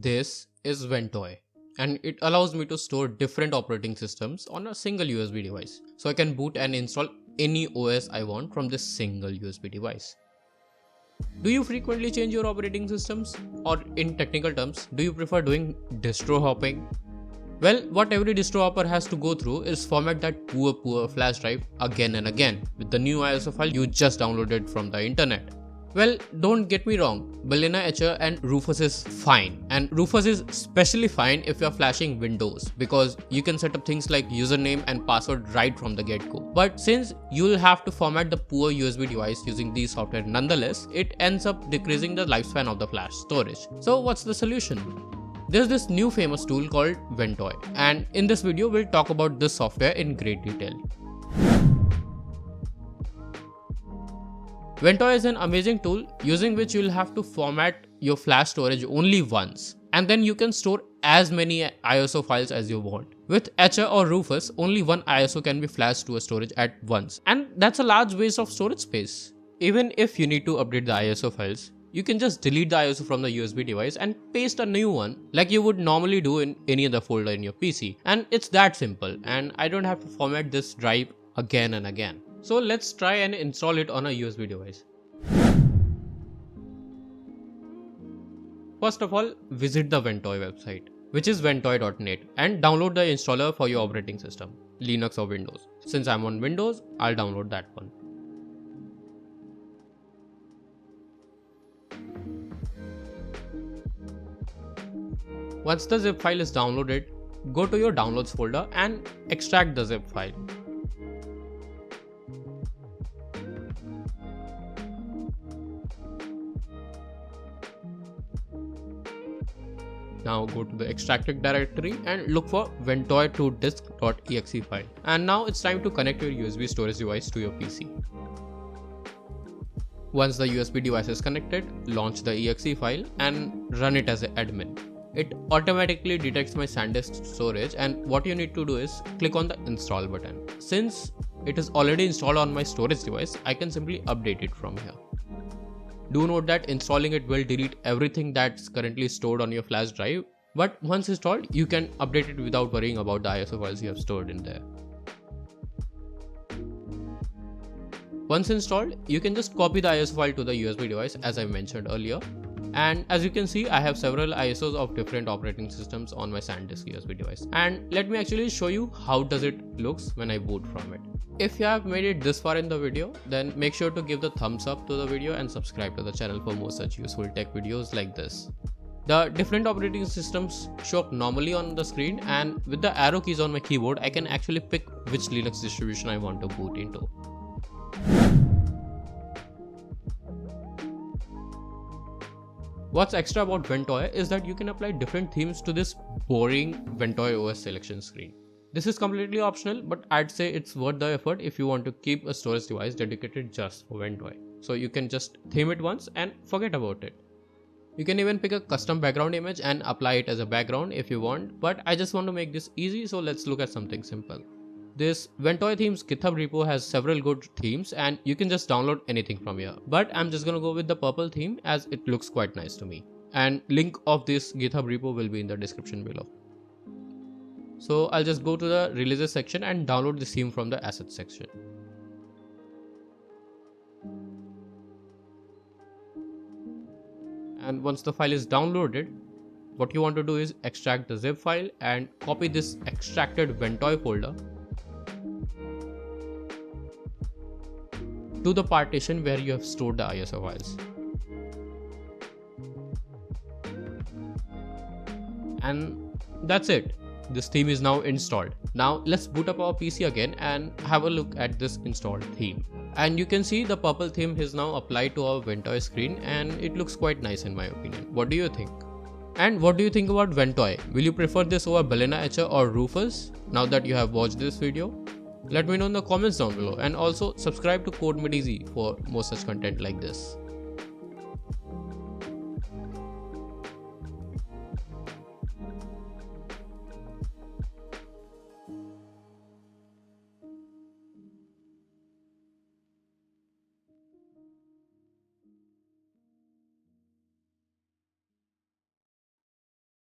This is Ventoy, and it allows me to store different operating systems on a single USB device. So I can boot and install any OS I want from this single USB device. Do you frequently change your operating systems? Or in technical terms, do you prefer doing distro hopping? Well, what every distro hopper has to go through is format that poor flash drive again and again with the new ISO file you just downloaded from the internet. Well, don't get me wrong, Balena Etcher and Rufus is fine, and Rufus is especially fine if you're flashing Windows because you can set up things like username and password right from the get-go. But since you'll have to format the poor USB device using these software nonetheless, it ends up decreasing the lifespan of the flash storage. So what's the solution? There's this new famous tool called Ventoy, and in this video we'll talk about this software in great detail. Ventoy is an amazing tool using which you'll have to format your flash storage only once, and then you can store as many ISO files as you want. With Etcher or Rufus, only one ISO can be flashed to a storage at once, and that's a large waste of storage space. Even if you need to update the ISO files, you can just delete the ISO from the USB device and paste a new one like you would normally do in any other folder in your PC. And it's that simple, and I don't have to format this drive again and again. So let's try and install it on a USB device. First of all, visit the Ventoy website, which is ventoy.net, and download the installer for your operating system, Linux or Windows. Since I'm on Windows, I'll download that one. Once the zip file is downloaded, go to your downloads folder and extract the zip file. Now go to the extracted directory and look for ventoy2disk.exe file. And now it's time to connect your USB storage device to your PC. Once the USB device is connected, launch the exe file and run it as an admin. It automatically detects my SanDisk storage, and what you need to do is click on the install button. Since it is already installed on my storage device, I can simply update it from here. Do note that installing it will delete everything that's currently stored on your flash drive, but once installed, you can update it without worrying about the ISO files you have stored in there. Once installed, you can just copy the ISO file to the USB device as I mentioned earlier. And as you can see, I have several ISOs of different operating systems on my SanDisk USB device. And let me actually show you how does it looks when I boot from it. If you have made it this far in the video, then make sure to give the thumbs up to the video and subscribe to the channel for more such useful tech videos like this. The different operating systems show up normally on the screen, and with the arrow keys on my keyboard, I can actually pick which Linux distribution I want to boot into. What's extra about Ventoy is that you can apply different themes to this boring Ventoy OS selection screen. This is completely optional, but I'd say it's worth the effort if you want to keep a storage device dedicated just for Ventoy. So you can just theme it once and forget about it. You can even pick a custom background image and apply it as a background if you want, but I just want to make this easy, so let's look at something simple. This Ventoy themes GitHub repo has several good themes, and you can just download anything from here. But I'm just gonna go with the purple theme as it looks quite nice to me. And link of this GitHub repo will be in the description below. So I'll just go to the releases section and download the theme from the assets section. And once the file is downloaded, what you want to do is extract the zip file and copy this extracted Ventoy folder to the partition where you have stored the ISO files. And that's it. This theme is now installed. Now let's boot up our PC again and have a look at this installed theme. And you can see the purple theme is now applied to our Ventoy screen, and it looks quite nice in my opinion. What do you think? And what do you think about Ventoy? Will you prefer this over Balena Etcher or Rufus now that you have watched this video? Let me know in the comments down below, and also subscribe to CodeMadeEasy for more such content like this.